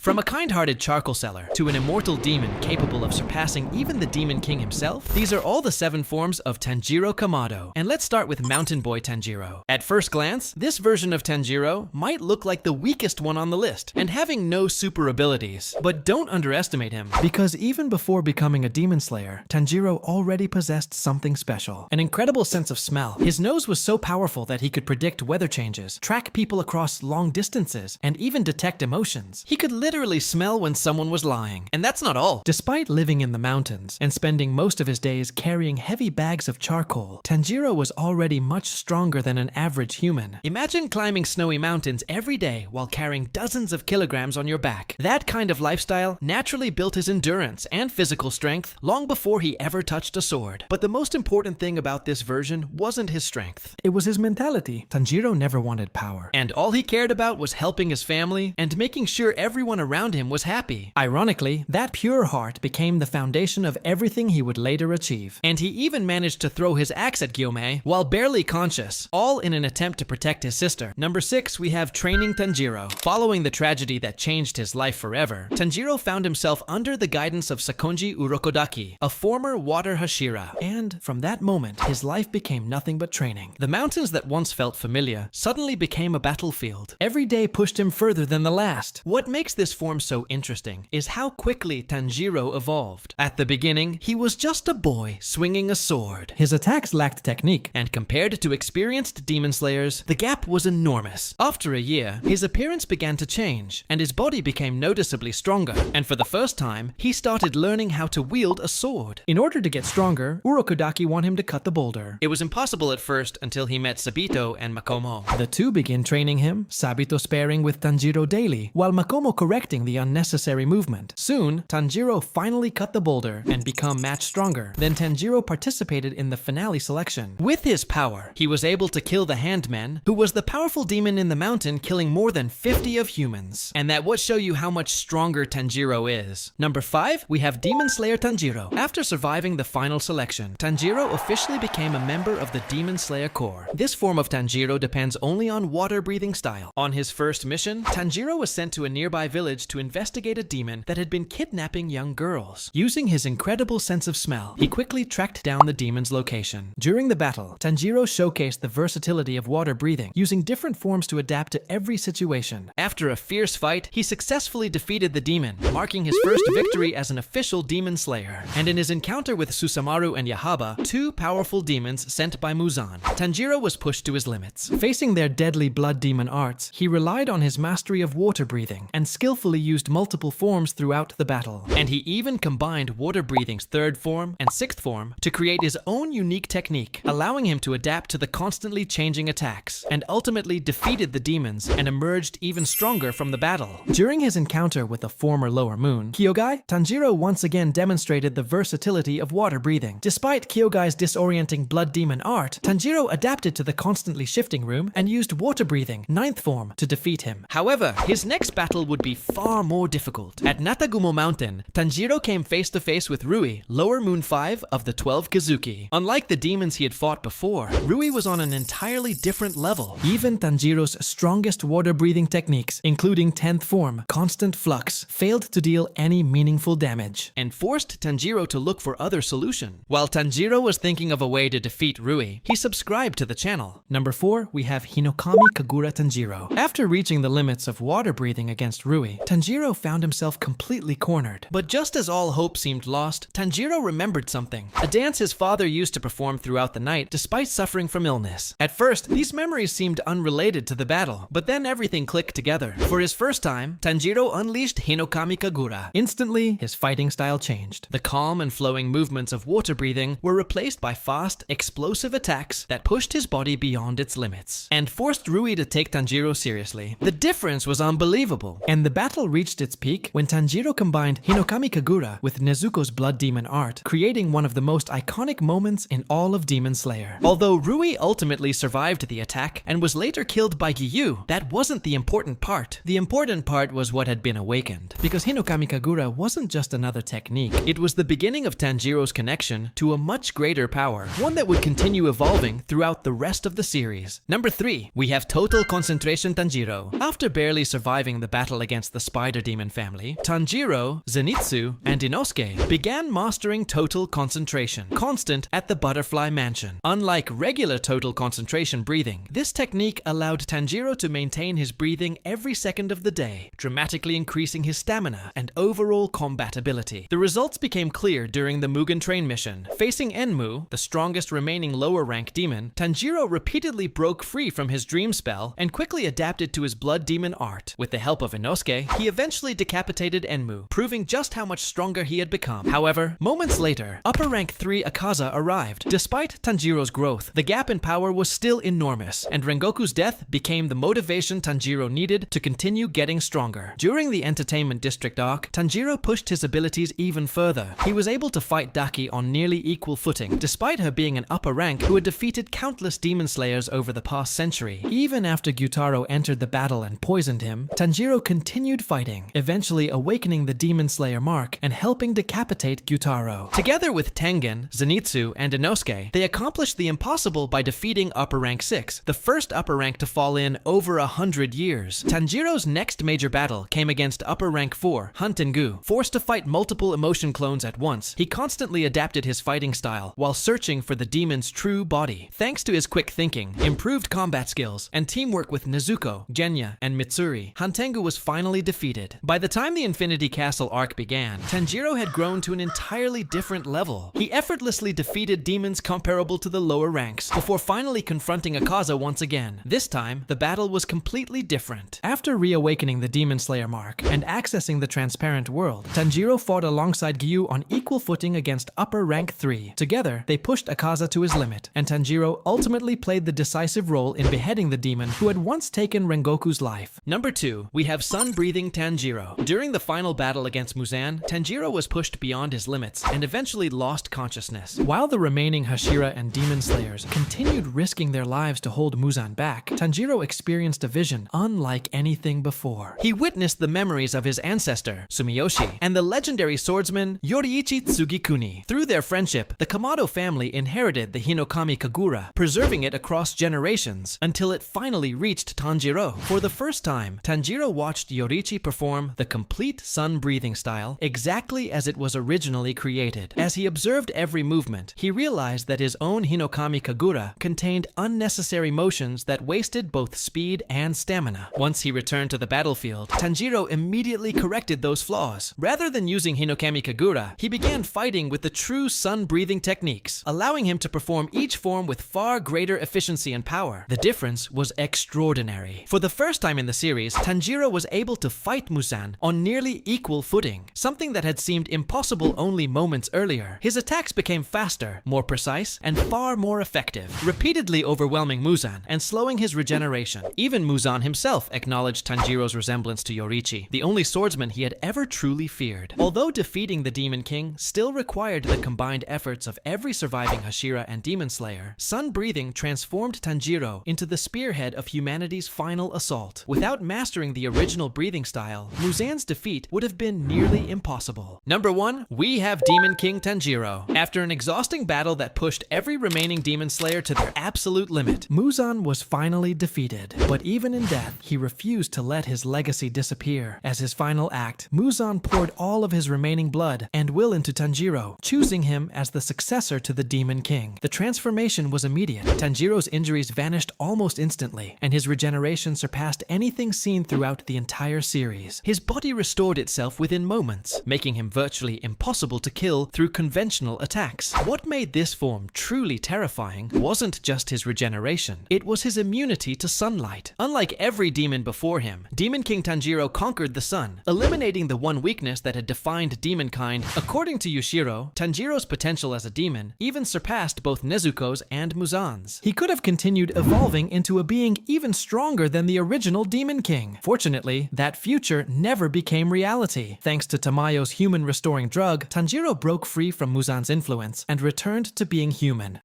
From a kind-hearted charcoal seller to an immortal demon capable of surpassing even the Demon King himself, these are all the 7 forms of Tanjiro Kamado. And let's start with Mountain Boy Tanjiro. At first glance, this version of Tanjiro might look like the weakest one on the list and having no super abilities. But don't underestimate him, because even before becoming a demon slayer, Tanjiro already possessed something special. An incredible sense of smell. His nose was so powerful that he could predict weather changes, track people across long distances, and even detect emotions. He could literally smell when someone was lying. And that's not all. Despite living in the mountains and spending most of his days carrying heavy bags of charcoal, Tanjiro was already much stronger than an average human. Imagine climbing snowy mountains every day while carrying dozens of kilograms on your back. That kind of lifestyle naturally built his endurance and physical strength long before he ever touched a sword. But the most important thing about this version wasn't his strength. It was his mentality. Tanjiro never wanted power. And all he cared about was helping his family and making sure everyone around him was happy. Ironically, that pure heart became the foundation of everything he would later achieve. And he even managed to throw his axe at Gyomei while barely conscious, all in an attempt to protect his sister. Number 6, we have Training Tanjiro. Following the tragedy that changed his life forever, Tanjiro found himself under the guidance of Sakonji Urokodaki, a former water Hashira. And from that moment, his life became nothing but training. The mountains that once felt familiar suddenly became a battlefield. Every day pushed him further than the last. What makes this form so interesting is how quickly Tanjiro evolved. At the beginning, he was just a boy swinging a sword. His attacks lacked technique, and compared to experienced demon slayers, the gap was enormous. After a year, his appearance began to change, and his body became noticeably stronger. And for the first time, he started learning how to wield a sword. In order to get stronger, Urokodaki wanted him to cut the boulder. It was impossible at first until he met Sabito and Makomo. The two began training him, Sabito sparring with Tanjiro daily, while Makomo correcting the unnecessary movement. Soon, Tanjiro finally cut the boulder and became much stronger. Then Tanjiro participated in the finale selection. With his power, he was able to kill the Handman, who was the powerful demon in the mountain, killing more than 50 of humans. And that would show you how much stronger Tanjiro is. Number 5, we have Demon Slayer Tanjiro. After surviving the final selection, Tanjiro officially became a member of the Demon Slayer Corps. This form of Tanjiro depends only on water-breathing style. On his first mission, Tanjiro was sent to a nearby village to investigate a demon that had been kidnapping young girls. Using his incredible sense of smell, he quickly tracked down the demon's location. During the battle, Tanjiro showcased the versatility of water breathing, using different forms to adapt to every situation. After a fierce fight, he successfully defeated the demon, marking his first victory as an official demon slayer. And in his encounter with Susamaru and Yahaba, 2 powerful demons sent by Muzan, Tanjiro was pushed to his limits. Facing their deadly blood demon arts, he relied on his mastery of water breathing and skillfully used multiple forms throughout the battle. And he even combined water breathing's 3rd form and 6th form to create his own unique technique, allowing him to adapt to the constantly changing attacks, and ultimately defeated the demons and emerged even stronger from the battle. During his encounter with the former Lower Moon, Kyogai, Tanjiro once again demonstrated the versatility of water breathing. Despite Kyogai's disorienting blood demon art, Tanjiro adapted to the constantly shifting room and used water breathing, 9th form, to defeat him. However, his next battle would be far more difficult. At Natagumo Mountain, Tanjiro came face to face with Rui, Lower Moon 5 of the 12 Kazuki. Unlike the demons he had fought before, Rui was on an entirely different level. Even Tanjiro's strongest water-breathing techniques, including 10th form, constant flux, failed to deal any meaningful damage, and forced Tanjiro to look for other solution. While Tanjiro was thinking of a way to defeat Rui, he subscribed to the channel. Number 4, we have Hinokami Kagura Tanjiro. After reaching the limits of water breathing against Rui, Tanjiro found himself completely cornered. But just as all hope seemed lost, Tanjiro remembered something. A dance his father used to perform throughout the night despite suffering from illness. At first, these memories seemed unrelated to the battle, but then everything clicked together. For his first time, Tanjiro unleashed Hinokami Kagura. Instantly, his fighting style changed. The calm and flowing movements of water breathing were replaced by fast, explosive attacks that pushed his body beyond its limits and forced Rui to take Tanjiro seriously. The difference was unbelievable, and the battle reached its peak when Tanjiro combined Hinokami Kagura with Nezuko's blood demon art, creating one of the most iconic moments in all of Demon Slayer. Although Rui ultimately survived the attack and was later killed by Giyu, that wasn't the important part. The important part was what had been awakened, because Hinokami Kagura wasn't just another technique. It was the beginning of Tanjiro's connection to a much greater power, one that would continue evolving throughout the rest of the series. Number 3, we have Total Concentration Tanjiro. After barely surviving the battle against against the Spider Demon family, Tanjiro, Zenitsu, and Inosuke began mastering total concentration, constant at the Butterfly Mansion. Unlike regular total concentration breathing, this technique allowed Tanjiro to maintain his breathing every second of the day, dramatically increasing his stamina and overall combat ability. The results became clear during the Mugen Train mission. Facing Enmu, the strongest remaining lower rank demon, Tanjiro repeatedly broke free from his dream spell and quickly adapted to his blood demon art. With the help of Inosuke, he eventually decapitated Enmu, proving just how much stronger he had become. However, moments later, upper rank 3 Akaza arrived. Despite Tanjiro's growth, the gap in power was still enormous, and Rengoku's death became the motivation Tanjiro needed to continue getting stronger. During the Entertainment District arc, Tanjiro pushed his abilities even further. He was able to fight Daki on nearly equal footing, despite her being an upper rank who had defeated countless demon slayers over the past century. Even after Gyutaro entered the battle and poisoned him, Tanjiro continued fighting, eventually awakening the demon slayer mark and helping decapitate Gyutaro. Together with Tengen, Zenitsu, and Inosuke, they accomplished the impossible by defeating upper rank 6, the first upper rank to fall in over 100 years. Tanjiro's next major battle came against upper rank 4, Hantengu. Forced to fight multiple emotion clones at once, he constantly adapted his fighting style while searching for the demon's true body. Thanks to his quick thinking, improved combat skills, and teamwork with Nezuko, Genya, and Mitsuri, Hantengu was finally defeated. By the time the Infinity Castle arc began, Tanjiro had grown to an entirely different level. He effortlessly defeated demons comparable to the lower ranks, before finally confronting Akaza once again. This time, the battle was completely different. After reawakening the Demon Slayer mark and accessing the transparent world, Tanjiro fought alongside Gyu on equal footing against upper rank 3. Together, they pushed Akaza to his limit, and Tanjiro ultimately played the decisive role in beheading the demon who had once taken Rengoku's life. Number 2, we have Sun-Breathing Tanjiro. During the final battle against Muzan, Tanjiro was pushed beyond his limits and eventually lost consciousness. While the remaining Hashira and Demon Slayers continued risking their lives to hold Muzan back, Tanjiro experienced a vision unlike anything before. He witnessed the memories of his ancestor, Sumiyoshi, and the legendary swordsman Yoriichi Tsugikuni. Through their friendship, the Kamado family inherited the Hinokami Kagura, preserving it across generations until it finally reached Tanjiro. For the first time, Tanjiro watched Yoriichi perform the complete sun-breathing style exactly as it was originally created. As he observed every movement, he realized that his own Hinokami Kagura contained unnecessary motions that wasted both speed and stamina. Once he returned to the battlefield, Tanjiro immediately corrected those flaws. Rather than using Hinokami Kagura, he began fighting with the true sun-breathing techniques, allowing him to perform each form with far greater efficiency and power. The difference was extraordinary. For the first time in the series, Tanjiro was able to fight Muzan on nearly equal footing, something that had seemed impossible only moments earlier. His attacks became faster, more precise, and far more effective, repeatedly overwhelming Muzan and slowing his regeneration. Even Muzan himself acknowledged Tanjiro's resemblance to Yoriichi, the only swordsman he had ever truly feared. Although defeating the Demon King still required the combined efforts of every surviving Hashira and Demon Slayer, sun-breathing transformed Tanjiro into the spearhead of humanity's final assault. Without mastering the original breathing style, Muzan's defeat would have been nearly impossible. Number 1, we have Demon King Tanjiro. After an exhausting battle that pushed every remaining Demon Slayer to their absolute limit, Muzan was finally defeated. But even in death, he refused to let his legacy disappear. As his final act, Muzan poured all of his remaining blood and will into Tanjiro, choosing him as the successor to the Demon King. The transformation was immediate. Tanjiro's injuries vanished almost instantly, and his regeneration surpassed anything seen throughout the entire series. His body restored itself within moments, making him virtually impossible to kill through conventional attacks. What made this form truly terrifying wasn't just his regeneration, it was his immunity to sunlight. Unlike every demon before him, Demon King Tanjiro conquered the sun, eliminating the one weakness that had defined demonkind. According to Yushiro, Tanjiro's potential as a demon even surpassed both Nezuko's and Muzan's. He could have continued evolving into a being even stronger than the original Demon King. Fortunately, that future never became reality. Thanks to Tamayo's human-restoring drug, Tanjiro broke free from Muzan's influence and returned to being human.